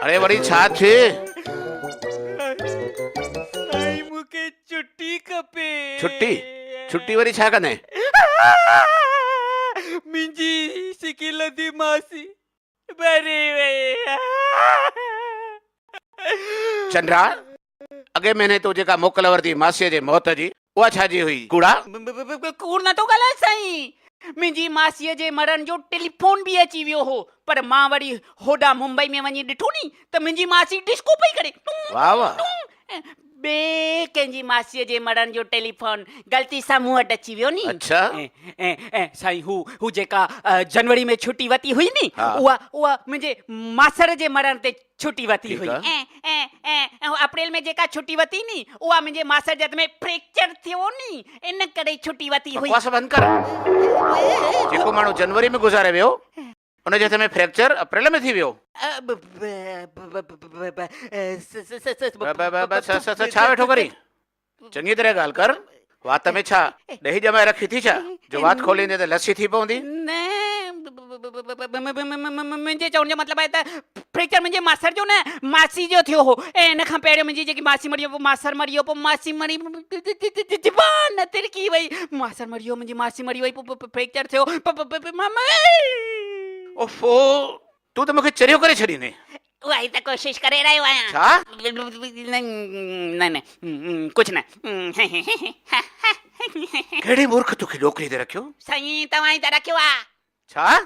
अरे वरी छा थे? साईं मूंखे छुट्टी खपे। छुट्टी? छुट्टी वरी छा कंदे? मुंहिंजी सिकिल जी मासी मरी वई। चंद्रा, अॻे महीने तूं जेका मोकल वरिती मासीअ जे मौत जी, उहा छाजी हुई? कूड़ा? कूड़ नथो ॻाल्हाए साईं। मुंहिंजी मासीअ जे मरण जो टेलीफोन बि अची वियो हो, पर मां वरी होॾां मुंबई में वञी ॾिठो नी त मुंहिंजी मासी डिस्को पई करे। वाह वाह। ॿिए कंहिंजी मासीअ जे मरण जो टेलीफोन ग़लती सां मूं वटि अची वियो नी। अच्छा। साईं हू जेका जनवरी में छुट्टी वरिती हुई नी, हा। उहा मुंहिंजे मासर जे मरण ते छुट्टी वरिती हुई। ठीकु अप्रैल में जेका छुट्टी वरिती नी, उहा मुंहिंजे मासर जे हथ में फ्रैक्चर थियो नी, इन करे छुट्टी वरिती हुई। बकवास बंदि कर। जेको माण्हू जनवरी में गुज़ारे वियो, उन जे हथ में फ्रैक्चर अप्रैल में थी वियो। छा वेठो करी? चङी तरह ॻाल्हि कर। वात में छा ॾही ॼमाए रखी थी छा, जो वात खोलींदे त लस्सी थी पवंदी? मुंहिंजे चवण जो मतिलबु आहे त फ्रैक्चर मुंहिंजे मासर जो न, मासी जो थियो हो। ऐं इन खां पहिरियों मुंहिंजी जेकी मासी मरी वियो, पोइ मासर मरी वियो, पोइ मासी मरी, ज़बान तिरकी वई, मासर मरी वियो, मुंहिंजी मासी मरी वई, पोइ फ्रैक्चर थियो। ओफो, तूं त मूंखे चरियो करे छॾींदे। उहा ई त कोशिश करे रहियो आहियां। छा? न कुझु न। कहिड़ी मूर्ख तोखे नौकरी ते रखियो? साईं तव्हां ई त रखियो आहे। छा?